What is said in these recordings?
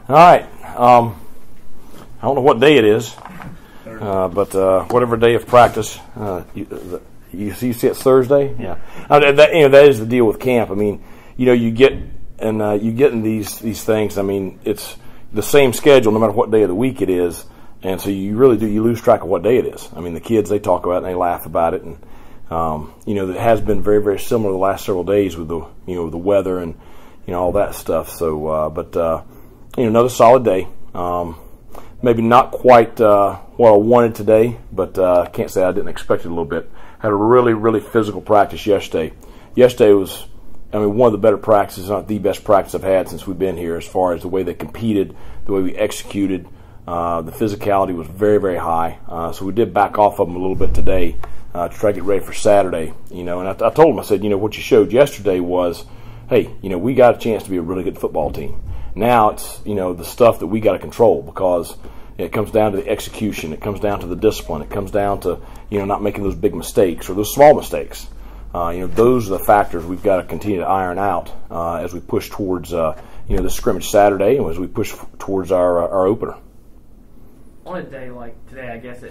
All right. I don't know what day it is, but whatever day of practice, you see it's Thursday. Yeah. That is the deal with camp. I mean, you get in these things. I mean, it's the same schedule no matter what day of the week it is, and so you lose track of what day it is. I mean, the kids, they talk about it and they laugh about it, and it has been very, very similar the last several days with the the weather and all that stuff. So, another solid day. Maybe not quite what I wanted today, but I can't say I didn't expect it a little bit. Had a really, really physical practice yesterday. Yesterday was, one of the better practices, not the best practice I've had since we've been here, as far as the way they competed, the way we executed. The physicality was very, very high. So we did back off of them a little bit today to try to get ready for Saturday. And I told them, I said, what you showed yesterday was, hey, we got a chance to be a really good football team. Now it's, the stuff that we got to control, because it comes down to the execution. It comes down to the discipline. It comes down to, not making those big mistakes or those small mistakes. Those are the factors we've got to continue to iron out as we push towards, the scrimmage Saturday and as we push towards our opener. On a day like today, I guess,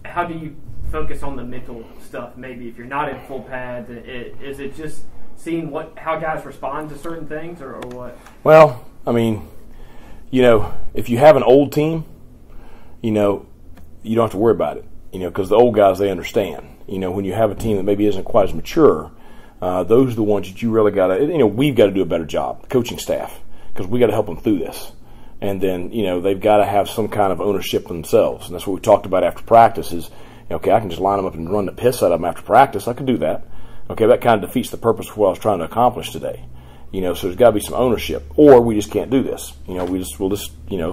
how do you focus on the mental stuff? Maybe if you're not in full pads, is it just seeing how guys respond to certain things, or what? Well, if you have an old team, you don't have to worry about it, because the old guys, they understand. When you have a team that maybe isn't quite as mature, those are the ones that you really got to, we've got to do a better job, coaching staff, because we got to help them through this. And then, they've got to have some kind of ownership themselves. And that's what we talked about after practice is, okay, I can just line them up and run the piss out of them after practice. I can do that. Okay, that kind of defeats the purpose of what I was trying to accomplish today. So there's got to be some ownership, or we just can't do this. We'll just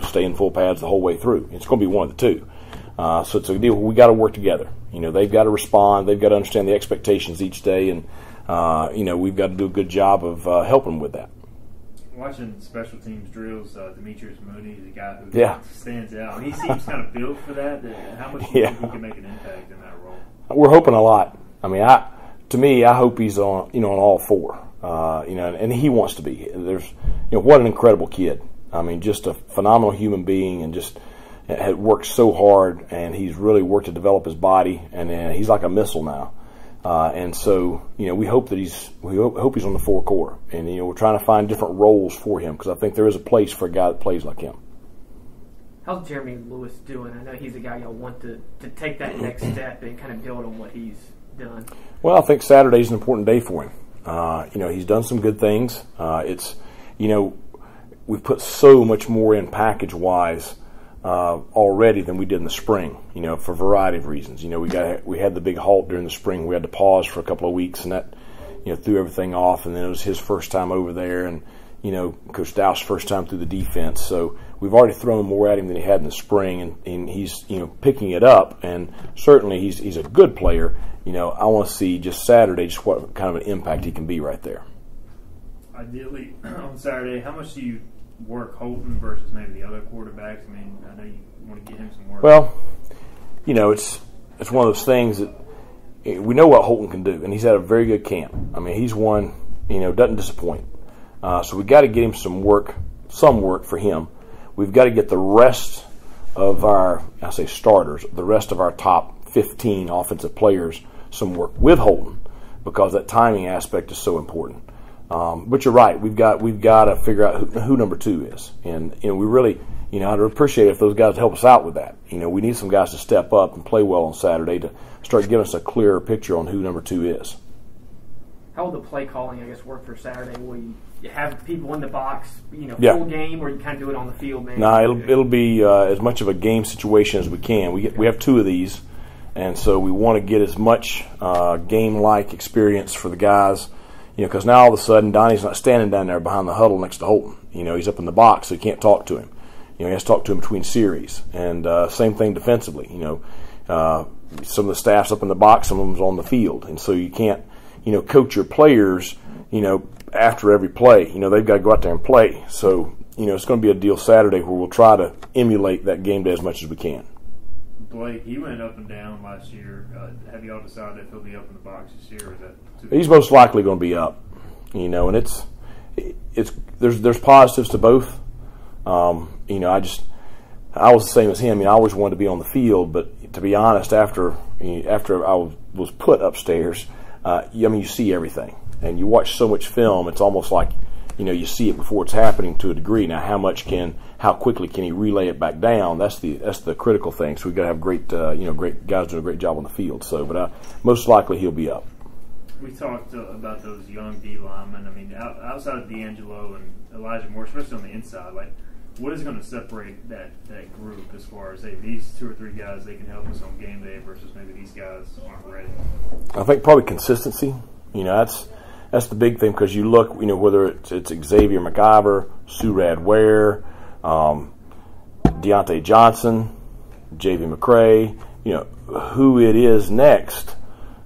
stay in full pads the whole way through. It's going to be one of the two. So it's a deal where we got to work together. They've got to respond. They've got to understand the expectations each day, and we've got to do a good job of helping with that. Watching special teams drills, Demetrius Mooney, the guy who stands out. He seems kind of built for that. How much do you think he can make an impact in that role? We're hoping a lot. I hope he's on all four. And he wants to be. There's, what an incredible kid. Just a phenomenal human being, and just had worked so hard, and he's really worked to develop his body, and he's like a missile now. And so, we hope that we hope he's on the four core, and we're trying to find different roles for him, because I think there is a place for a guy that plays like him. How's Jeremy Lewis doing? I know he's a guy y'all want to take that next step and kind of build on what he's done. Well, I think Saturday's an important day for him. He's done some good things. We've put so much more in package-wise already than we did in the spring, for a variety of reasons. We had the big halt during the spring. We had to pause for a couple of weeks, and that, threw everything off. And then it was his first time over there, and, Coach Dow's first time through the defense. So we've already thrown more at him than he had in the spring, and he's, picking it up. And certainly he's a good player. I want to see just Saturday just what kind of an impact he can be right there. Ideally, on Saturday, how much do you work Holton versus maybe the other quarterbacks? I know you want to get him some work. Well, it's one of those things that we know what Holton can do, and he's had a very good camp. He's one, doesn't disappoint. So we've got to get him some work for him. We've got to get the rest of our, starters, the rest of our top 15 offensive players some work with Holton, because that timing aspect is so important. But you're right. We've got to figure out who number 2 is, and we really, I'd appreciate it if those guys help us out with that. We need some guys to step up and play well on Saturday to start giving us a clearer picture on who number 2 is. How will the play calling, work for Saturday? Will you have people in the box, full game, or you kind of do it on the field, man? No, it'll be as much of a game situation as we can. We have 2 of these, and so we want to get as much game-like experience for the guys. Because now all of a sudden Donnie's not standing down there behind the huddle next to Holton. He's up in the box, so you can't talk to him. He has to talk to him between series. And same thing defensively. Some of the staff's up in the box, some of them's on the field. And so you can't, coach your players, after every play. They've got to go out there and play. So, it's going to be a deal Saturday where we'll try to emulate that game day as much as we can. Blake, he went up and down last year. Have you all decided if he'll be up in the box this year, or is that He's most likely going to be up, and it's there's positives to both. You know, I was the same as him. I always wanted to be on the field, but to be honest, after I was put upstairs, you see everything, and you watch so much film. It's almost like, you know, you see it before it's happening to a degree. Now, how quickly can he relay it back down? That's the critical thing. So we've got to have great guys doing a great job on the field. So, but most likely he'll be up. We talked about those young D linemen. I mean, outside of D'Angelo and Elijah Moore, especially on the inside, like, what is going to separate that group as far as, hey, these 2 or 3 guys, they can help us on game day versus maybe these guys aren't ready? I think probably consistency. You know, that's the big thing, because you look, you know, whether it's Xavier McIver, Surad Ware, Deontay Johnson, J.V. McCray, you know, who it is next,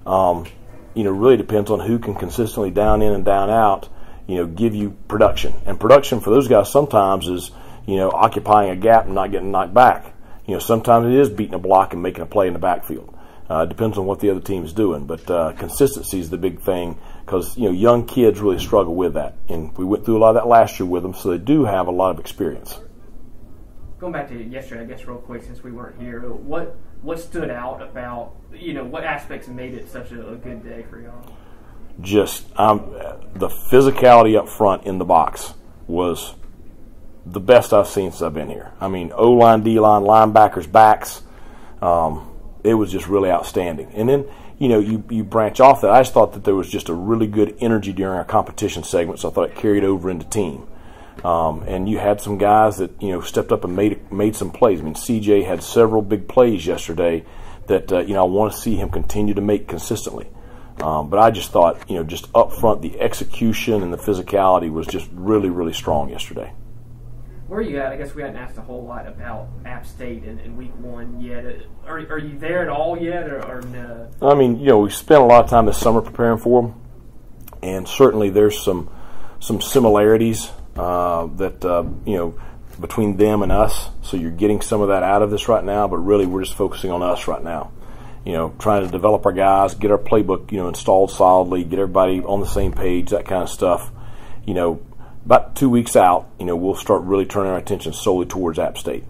you know, really depends on who can consistently down in and down out, you know, give you production. And production for those guys sometimes is, you know, occupying a gap and not getting knocked back. You know, sometimes it is beating a block and making a play in the backfield. It depends on what the other team is doing. But consistency is the big thing, because, you know, young kids really struggle with that. And we went through a lot of that last year with them, so they do have a lot of experience. Going back to yesterday, I guess real quick, since we weren't here, what stood out about, you know, what aspects made it such a good day for y'all? Just the physicality up front in the box was the best I've seen since I've been here. I mean, O-line, D-line, linebackers, backs, it was just really outstanding. And then, you know, you branch off that. I just thought that there was just a really good energy during our competition segment, so I thought it carried over into team. And you had some guys that, you know, stepped up and made some plays. I mean, CJ had several big plays yesterday that, you know, I want to see him continue to make consistently. But I just thought, you know, just up front, the execution and the physicality was just really, really strong yesterday. Where are you at? I guess we hadn't asked a whole lot about App State in week 1 yet. Are you there at all yet, or no? I mean, you know, we spent a lot of time this summer preparing for them, and certainly there's some similarities that you know, between them and us. So you're getting some of that out of this right now, but really we're just focusing on us right now. You know, trying to develop our guys, get our playbook, you know, installed solidly, get everybody on the same page, that kind of stuff. You know, about 2 weeks out, you know, we'll start really turning our attention solely towards App State.